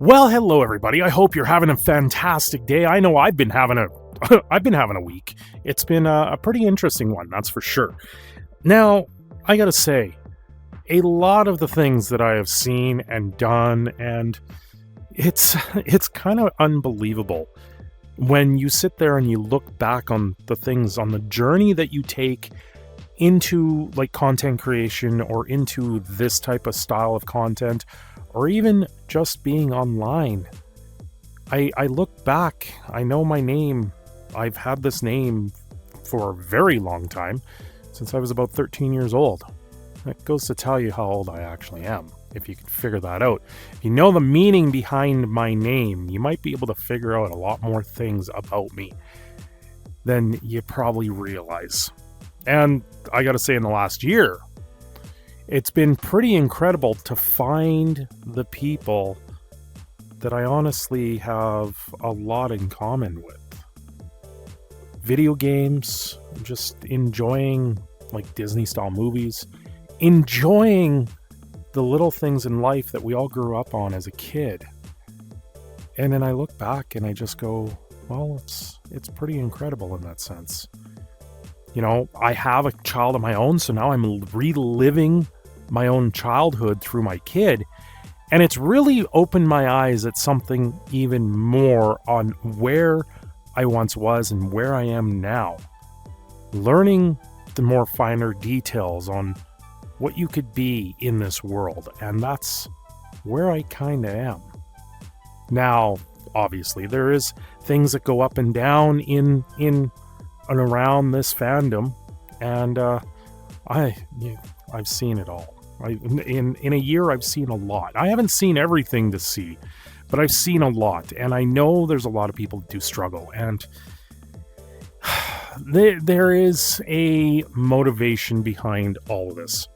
Well, hello everybody. I hope you're having a fantastic day. I know I've been having a I've been having a week. It's been a pretty interesting one, that's for sure. Now, I got to say, a lot of the things that I have seen and done, and it's kind of unbelievable when you sit there and you look back on the things, on the journey that you take into like content creation or into this type of style of content, or even just being online. I look back, I know my name. I've had this name for a very long time, since I was about 13 years old. That goes to tell you how old I actually am, if you can figure that out. If you know the meaning behind my name, you might be able to figure out a lot more things about me than you probably realize. And I gotta say, in the last year, it's been pretty incredible to find the people that I honestly have a lot in common with. Video games, just enjoying like Disney-style movies, enjoying the little things in life that we all grew up on as a kid. And then I look back and I just go, well, it's pretty incredible in that sense. You know, I have a child of my own, so now I'm reliving my own childhood through my kid. And it's really opened my eyes at something even more on where I once was and where I am now. Learning the more finer details on what you could be in this world. And that's where I kind of am. Now, obviously, there is things that go up and down in and around this fandom, and I've seen it all. In a year, I've seen a lot. I haven't seen everything to see, but I've seen a lot, and I know there's a lot of people that do struggle, and there is a motivation behind all of this.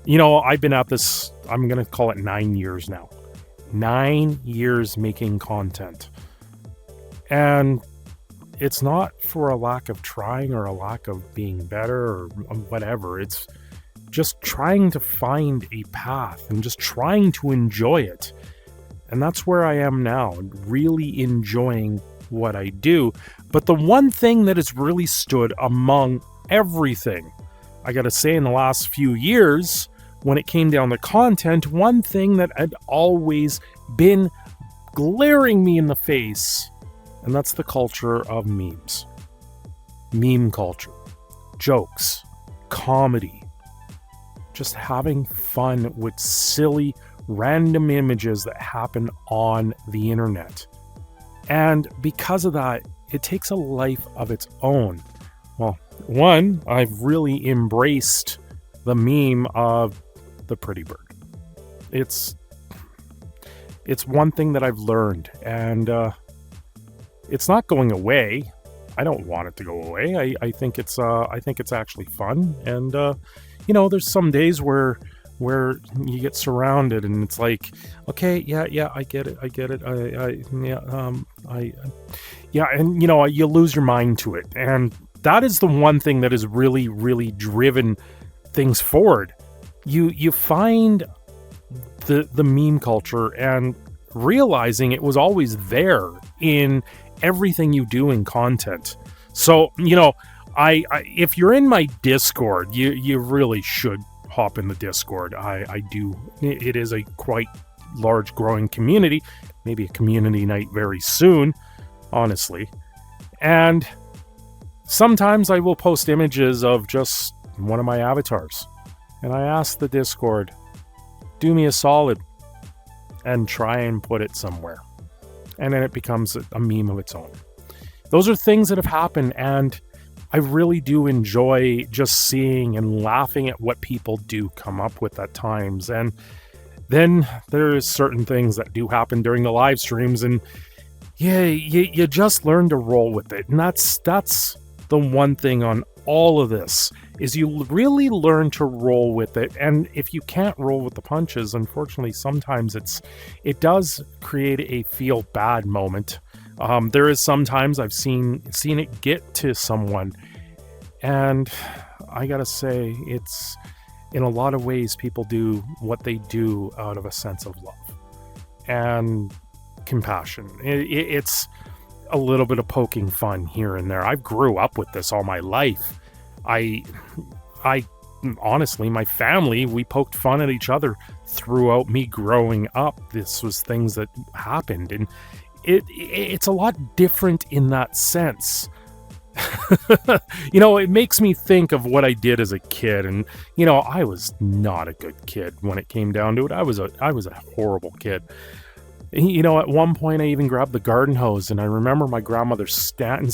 You know, I've been at this, I'm going to call it 9 years now. 9 years making content. And it's not for a lack of trying or a lack of being better or whatever. It's just trying to find a path and just trying to enjoy it. And that's where I am now, really enjoying what I do. But the one thing that has really stood among everything, I gotta say, in the last few years, when it came down to content, one thing that had always been glaring me in the face, and that's the culture of memes. Meme culture. Jokes. Comedy. Just having fun with silly, random images that happen on the internet. And because of that, it takes a life of its own. Well, one, I've really embraced the meme of the pretty bird. It's one thing that I've learned, and it's not going away. I don't want it to go away. I think it's actually fun, and you know, there's some days where you get surrounded, and it's like, okay, yeah, I get it, and you know, you lose your mind to it, and that is the one thing that has really, really driven things forward. You find the meme culture and realizing it was always there in everything you do in content. So, you know, I if you're in my Discord, you really should hop in the Discord. I do. It is a quite large growing community, maybe a community night very soon, honestly. And sometimes I will post images of just one of my avatars. And I ask the Discord, do me a solid and try and put it somewhere. And then it becomes a meme of its own. Those are things that have happened, and I really do enjoy just seeing and laughing at what people do come up with at times. And then there's certain things that do happen during the live streams, and yeah, you just learn to roll with it. And that's the one thing on all of this, is you really learn to roll with it. And if you can't roll with the punches, unfortunately, sometimes it does create a feel bad moment. There is sometimes I've seen it get to someone, and I gotta say, it's in a lot of ways people do what they do out of a sense of love. And compassion. It's a little bit of poking fun here and there. I grew up with this all my life. I honestly, my family, we poked fun at each other throughout me growing up. This was things that happened, and it's a lot different in that sense. It makes me think of what I did as a kid, and I was not a good kid when it came down to it. I was a horrible kid. At one point I even grabbed the garden hose, and I remember my grandmother sitting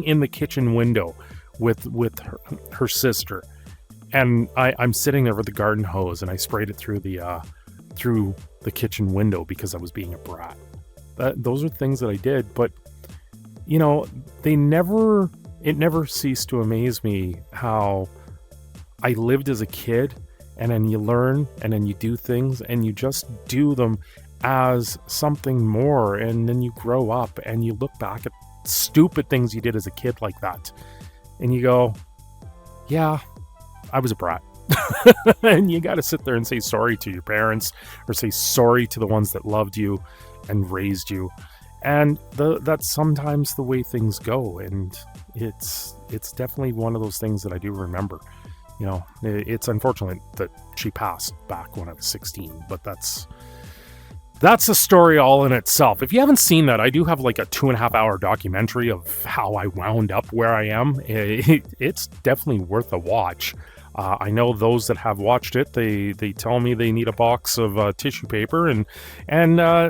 in the kitchen window with her sister, and I'm sitting there with the garden hose, and I sprayed it through the kitchen window because I was being a brat. Those are things that I did, but it never ceased to amaze me how I lived as a kid, and then you learn, and then you do things, and you just do them as something more, and then you grow up and you look back at stupid things you did as a kid like that, and you go, yeah, I was a brat. And you got to sit there and say sorry to your parents, or say sorry to the ones that loved you and raised you. And that's sometimes the way things go, and it's definitely one of those things that I do remember. It's unfortunate that she passed back when I was 16, but that's a story all in itself. If you haven't seen that, I do have like a 2.5-hour documentary of how I wound up where I am. It's definitely worth a watch. I know those that have watched it, they tell me they need a box of tissue paper, and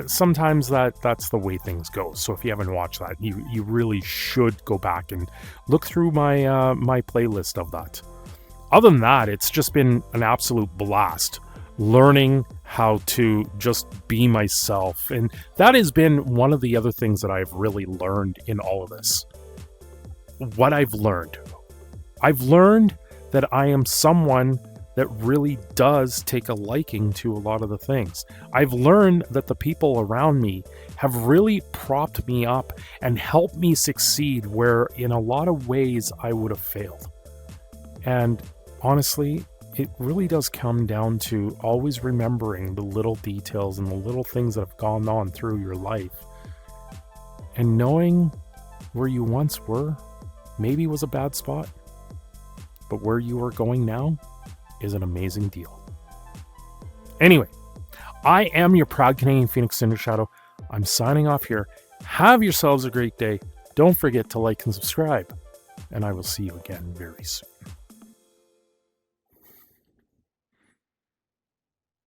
sometimes that's the way things go. So if you haven't watched that, you really should go back and look through my my playlist of that. Other than that, it's just been an absolute blast learning how to just be myself, and that has been one of the other things that I've really learned in all of this. What I've learned that I am someone that really does take a liking to a lot of the things. I've learned that the people around me have really propped me up and helped me succeed where in a lot of ways I would have failed. And honestly, it really does come down to always remembering the little details and the little things that have gone on through your life. And knowing where you once were maybe was a bad spot, but where you are going now is an amazing deal. Anyway, I am your proud Canadian Phoenix, Cindershadow. I'm signing off here. Have yourselves a great day. Don't forget to like and subscribe, and I will see you again very soon.